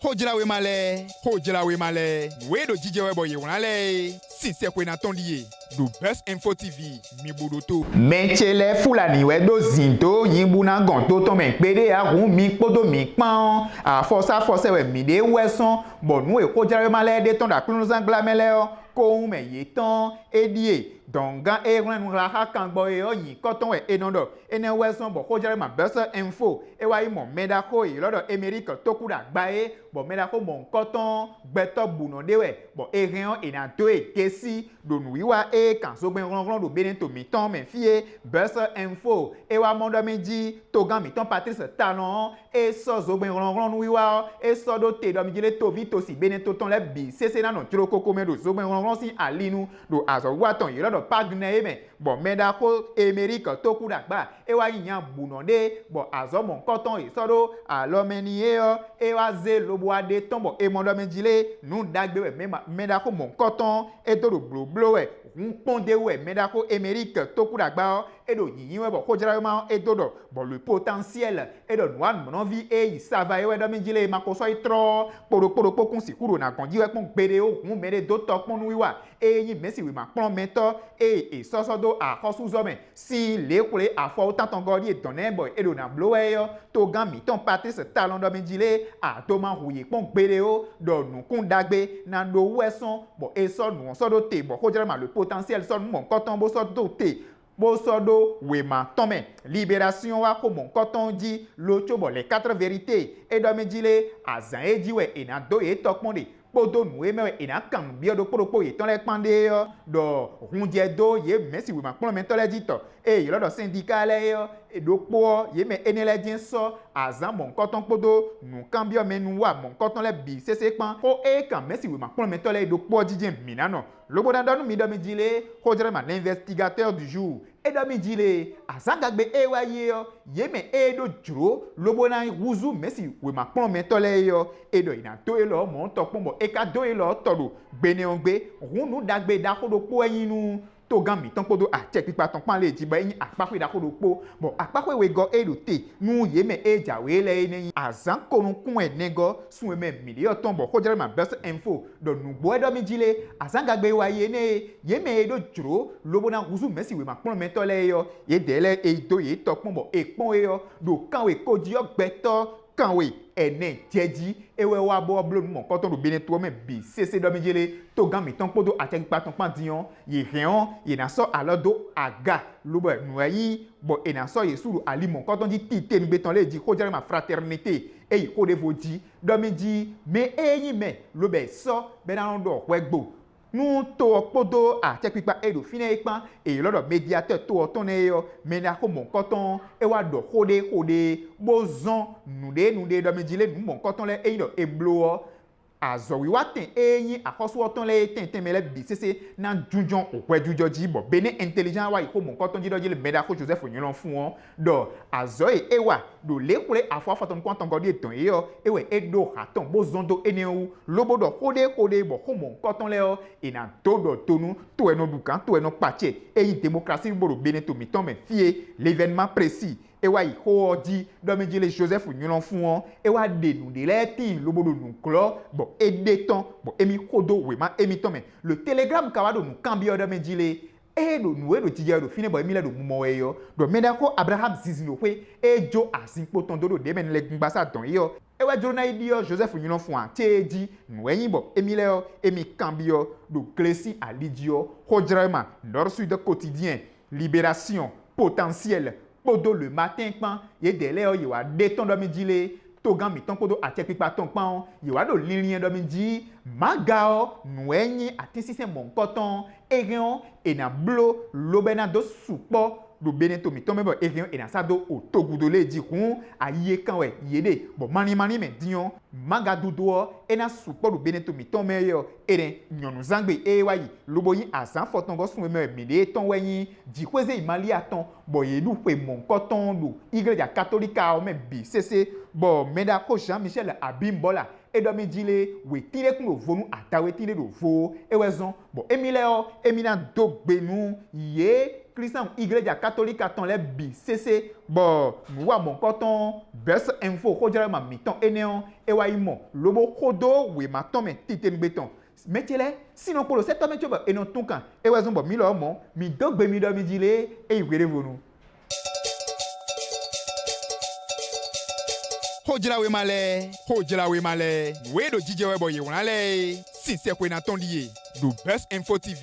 Hojila we male. We do DJ we boy wonale. Since kwe na tondiye. Do Best Info TV. Mi budoto. Menchele fulani we do zinto yimbu na gonto to men pede a gun mi podo mi pan. A force we mi de weson. Bonu e hojila we male de ton da plunu zangla mele o. Ko me yetan edie. Donga e ran la ha kan gbo e o yin koton we enodo. Ene weson bo hojila ma Best Info. E wa imo meda ko e lodo America to ku da gba e. Bo meda ko mon koton gbeto buno de we. Bo e ren e na to e kesi do nuiwa e kan so gben ron do benen to mi ton men fie Best Info. E wa mondo meji to gan mi ton Patrice Talon e so zo gben ron nuiwa e so do te do mi jile to vi to si benen to ton le bi sese na no tro koko me do zo gben ron si alinu do azo waton yi lodo pagne e men. Bo meda ko America to ku da gba e wa yan buno de bo azo mon koton e so do alomeni e wa ze lobo ade ton bo e mondo menjile nu dagbe we meda ko mon koton e to do blo we un ponde we meda ko America to ku da gba e do yin we bo ko jara ma e do bo le potentiel e do noan mon vie e yi sava e we do menjile ma ko so itro poro pokun si kuro na konji we pon gbere o un mere do to pon nu wiwa e yin mesi we ma pon meto e so do a kosu zo men si le kule a fo tanton godi e donen boy e do na blow yo to gan mi ton Patrice Talon do menjile a to ma huye pon gbere o do nu kun dagbe na do weson bo e so nu so do te bo ko jara ma le potentiel so nu mon koton bo so do te bo so do we ma tome libération wa ko mon koton di lo chobo les 4 vérités e do menjile azan e di we e na do e tokponde podo nu e me e na kan bi odo poropo e ton le pande yo do hunje do ye mesi we ma pon me to le dito e yo do syndicat le yo e do po ye me enele din so azan mon koton podo nu kan bi o me nu wa mon koton le bi sese pan ko e kan mesi we ma pon me to le do po dije minano lobo dan do mi do mi dile ko jere ma l'investigateur du jour e do mi dile azan gagbe e wa ye yo ye me e do juro lobo na wuzu mesi we ma pon me to le yo e do ina to e lo mo to pon bo e ka do e lo to do gbene ongbe runu dagbe da ko do po eyin nu to gan mi ton podo a check pipa ton pan le ji ba yin apako da ko do po bo apako we go e do te nu ye me e ja we le ni azan korun kun e nego sun e me mi ton bo ko jere ma Best Info do nu bo e do mi jile azan gagbe wa ye ne ye me e do juro lobo na wuzu mesi we ma pon me to le yo ye dele e to ye to pon bo e pon e yo do kan we ko ji o gbeto kan we ene jeji ewe wa bo blo mo koton do bene to me bi sese do mejele to gan mi ton podo a check pa ton pan dion ye reon ye na so alodo aga lobo nu ayi bo e na so ye suru ali mo koton di tite nu beton le di ko jere ma fraternité e yi ko de voji do meji me eyin me lobe so be na ndo kwegbo nu to podo a check pipa e do fine ipan e lodo médiateur to ton ne yo me na ko mon koton e wa do kode bozon nu de do mejile nu mon koton le e do e blo azo wi waten eyin akoso oton le tenten mele bi sese na junjon okwe jujo ji bo bene intelligent wa iko mon koton ji do jile meda ko Joseph Onyolon fun won do azo e wa do le kule afo afaton kwanton godi eton e yo ewe edo haton bozon do eneu lobo do kode bo ko mon koton le o e na todo tonu to eno dukan to eno pache eyin démocratie bo bene to mi ton me fie l'événement précis e wa iko di do mi jile Joseph Onyolon fun won e wa de nu de letin lobo do nu klo bo edeton bo emi kodo we ma emi ton me le telegram kawado nu kambi odo me jile e do nu e do tije do fine bo emi le do mumo we yo do meda ko Abraham zizino pe e jo asin poton do de men le gbasa don yo e wa jona idio Joseph Onyolon fun an teji nu eyin bo emi le yo emi kambi yo do Clécy Alidio Hojrema Nord Sud quotidien Libération Potentiel podo le matin pan ye dele yo ye wa deton do mi jile to gan mi ton podo a check pipa ton pan ye wa do linrin do mi ji magao nu eyin ati sisen mon koton ereon e na blo lobena do supo do beneto mi ton me bo ereon e na sa do o togudo le di kun aye kan we yede bo mani me dion magadudo e na supo do beneto mi ton me yo eren nyonu zangbe e wa yi lobo yin asan foton go sun me de ton weyin di kweze imali aton bo ye du pe mon koton do igreja katolika o me bi sese bo meda ko Jean-Michel Abimbola e do mi jile we tire kun lo vonu atawe tire do vo e wezon bo emile o emina do gbenu ye Christian Iglesia Católica ton le BCC bo wa mon koton best info ko jara ma miton eneon e wa imo lobo kodo we ma ton me titen beton metele sinon pour le septembre metio ba enon tunkan e wa zombo mi lo mo mi dogbe mi do mi dile e were vonu Hojela we male. We do DJ webo ye wunale. Since kwe na ton liye. Do Best Info TV.